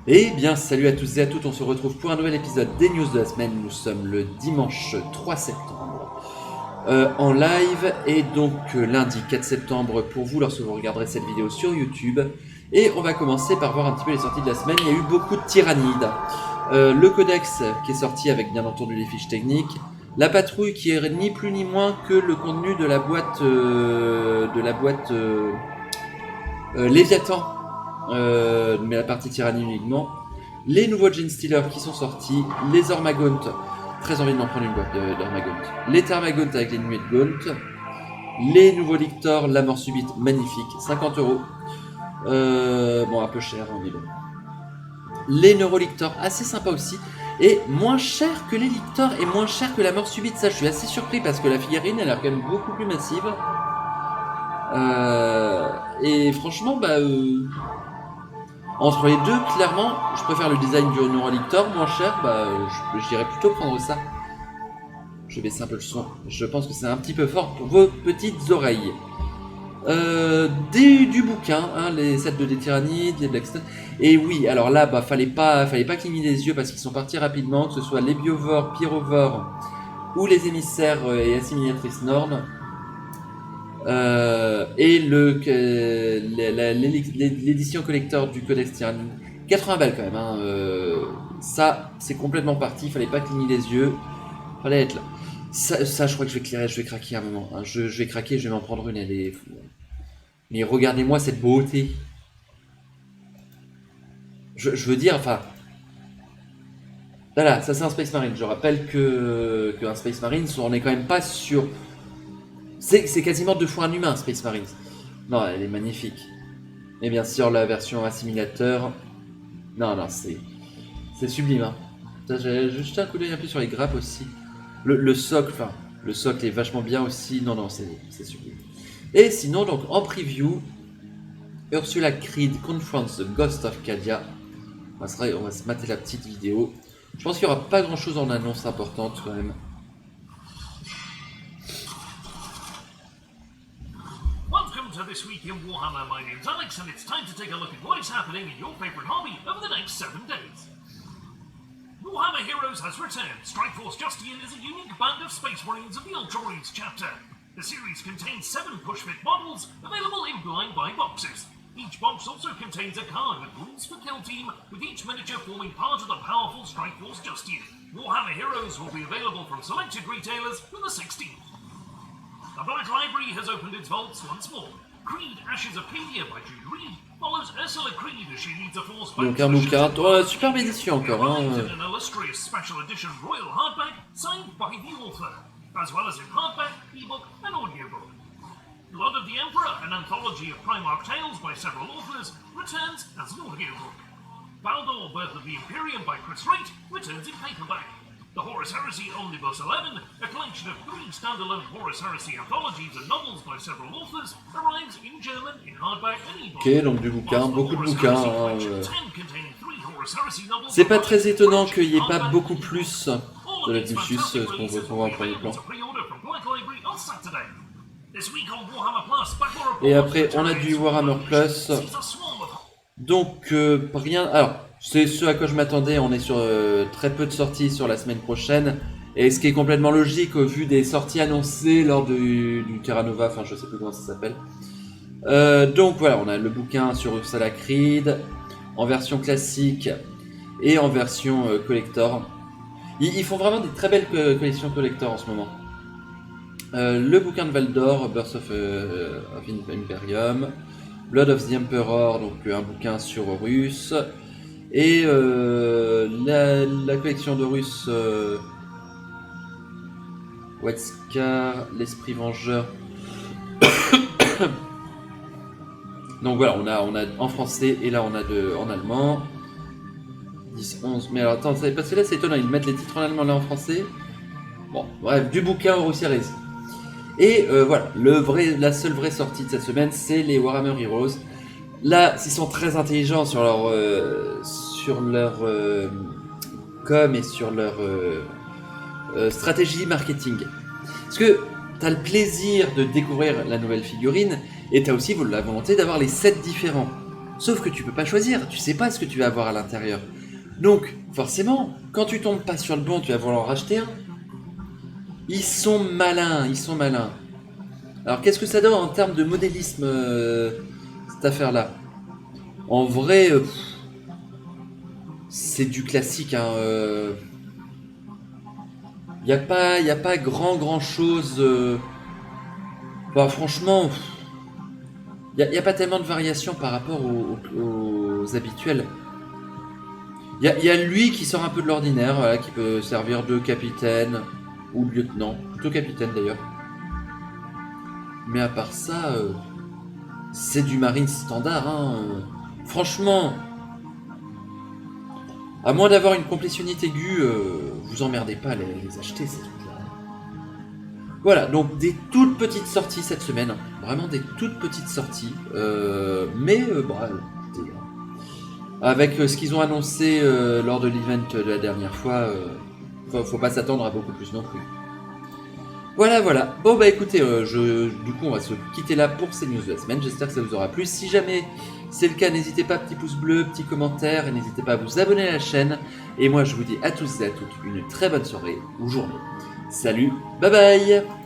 Eh bien, salut à tous et à toutes, on se retrouve pour un nouvel épisode des news de la semaine. Nous sommes le dimanche 3 septembre en live et donc lundi 4 septembre pour vous lorsque vous regarderez cette vidéo sur YouTube. Et on va commencer par voir un petit peu les sorties de la semaine. Il y a eu beaucoup de tyrannides. Le codex qui est sorti avec bien entendu les fiches techniques. La patrouille qui est ni plus ni moins que le contenu de la boîte Léviathan, mais la partie tyrannie uniquement. Les nouveaux Gene Stealers qui sont sortis, les Ormagaunt, très envie de m'en prendre une boîte d'Ormagaunt. Les Termagaunt avec les nuées de Gaunt, les nouveaux Lictors, la mort subite, magnifique, 50€. Bon, un peu cher, hein, mais bon. Les Neurolictors, assez sympa aussi, et moins cher que les Lictors et moins cher que la mort subite. Ça, je suis assez surpris parce que la figurine, elle a l'air quand même beaucoup plus massive. Et franchement, entre les deux, clairement, je préfère le design du Neurolictor, moins cher, je dirais plutôt prendre ça. Je baisse un peu le son, je pense que c'est un petit peu fort pour vos petites oreilles. Du bouquin, hein, les sets de Tyrannides, les Blackstone. Et oui, alors là, fallait pas cligner les yeux parce qu'ils sont partis rapidement, que ce soit les Biovores, Pyrovores ou les émissaires et assimilatrices Norn. Et l'édition collector du Codex Tyrannide, 80 balles quand même. Hein, ça, c'est complètement parti. Fallait pas cligner les yeux. Fallait être là. Ça, je crois que je vais craquer à un moment. Hein. Je vais craquer, je vais m'en prendre une. Elle est... Mais regardez-moi cette beauté. Je veux dire, enfin. Voilà, ça c'est un Space Marine. Je rappelle qu'un Space Marine, on est quand même pas sur. C'est quasiment 2 fois un humain, Space Marines. Non, elle est magnifique. Et bien sûr, la version assimilateur. Non, c'est sublime. Hein. J'ai jeté un coup d'œil un peu sur les grappes aussi. Le socle, le socle est vachement bien aussi. Non, c'est sublime. Et sinon, donc en preview, Ursula Creed confronts the Ghost of Cadia. On va se mater la petite vidéo. Je pense qu'il n'y aura pas grand chose en annonce importante quand même. This week in Warhammer, my name's Alex, and it's time to take a look at what is happening in your favourite hobby over the next 7 days. Warhammer Heroes has returned. Strikeforce Justian is a unique band of Space Marines of the Ultramarines chapter. The series contains 7 push-fit models, available in blind buy boxes. Each box also contains a card with rules for Kill Team, with each miniature forming part of the powerful Strikeforce Justian. Warhammer Heroes will be available from selected retailers from the 16th. The Black Library has opened its vaults once more. Creed Ashes of Cadia by Jude Reed follows Ursula Creed as she leads a force back donc un bouquin, superbe édition encore. Hein. An illustrious special edition royal hardback signed by the author, as well as in hardback, ebook, and audiobook. Blood of the Emperor, an anthology of Primarch tales by several authors, returns as an audiobook. Baldor, Birth of the Imperium by Chris Wright, returns in paperback. The Horus Heresy Omnibus 11, a collection of 3 standalone Horus Heresy anthologies and novels by several authors, arrives in German, in hardback and ebook. Ok, donc du bouquin, beaucoup de bouquins. Hein, C'est pas très étonnant qu'il n'y ait pas beaucoup plus de la Lucius, ce qu'on veut trouver en premier plan. Et après, on a du Warhammer Plus. Donc, rien... Alors... C'est ce à quoi je m'attendais, on est sur très peu de sorties sur la semaine prochaine, et ce qui est complètement logique au vu des sorties annoncées lors du Terra Nova, enfin je sais plus comment ça s'appelle. Donc voilà, on a le bouquin sur Ursula Creed, en version classique et en version collector. Ils font vraiment des très belles collections collector en ce moment. Le bouquin de Valdor, Birth of Imperium, Blood of the Emperor, donc un bouquin sur Horus. Et la collection d'Horus, Wetscar, l'Esprit Vengeur. Donc voilà, on a en français et là on a en allemand. 10, 11. Mais alors attends, parce que là c'est étonnant, ils mettent les titres en allemand là en français. Bon, bref, du bouquin Horus Heresy. Et voilà, la seule vraie sortie de cette semaine, c'est les Warhammer Heroes. Là, ils sont très intelligents sur leur com et sur leur stratégie marketing. Parce que tu as le plaisir de découvrir la nouvelle figurine et tu as aussi la volonté d'avoir les sets différents. Sauf que tu peux pas choisir, tu sais pas ce que tu vas avoir à l'intérieur. Donc, forcément, quand tu tombes pas sur le bon, tu vas vouloir en racheter un. Ils sont malins, ils sont malins. Alors, qu'est-ce que ça donne en termes de modélisme, cette affaire-là? En vrai, c'est du classique, hein. Y a pas grand chose. Bah, franchement, y a pas tellement de variations par rapport aux habituels. Y a lui qui sort un peu de l'ordinaire, voilà, qui peut servir de capitaine ou de lieutenant, plutôt capitaine d'ailleurs. Mais à part ça, c'est du marine standard, hein. Franchement, à moins d'avoir une complétionnite aiguë, vous emmerdez pas à les acheter ces trucs-là. Voilà, donc des toutes petites sorties cette semaine, vraiment des toutes petites sorties, mais bah, écoutez, avec ce qu'ils ont annoncé lors de l'event de la dernière fois, faut pas s'attendre à beaucoup plus non plus. Voilà, voilà. Bon bah écoutez, du coup on va se quitter là pour ces news de la semaine. J'espère que ça vous aura plu. Si jamais c'est le cas, n'hésitez pas, petit pouce bleu, petit commentaire, et n'hésitez pas à vous abonner à la chaîne. Et moi je vous dis à tous et à toutes une très bonne soirée ou journée. Salut, bye bye.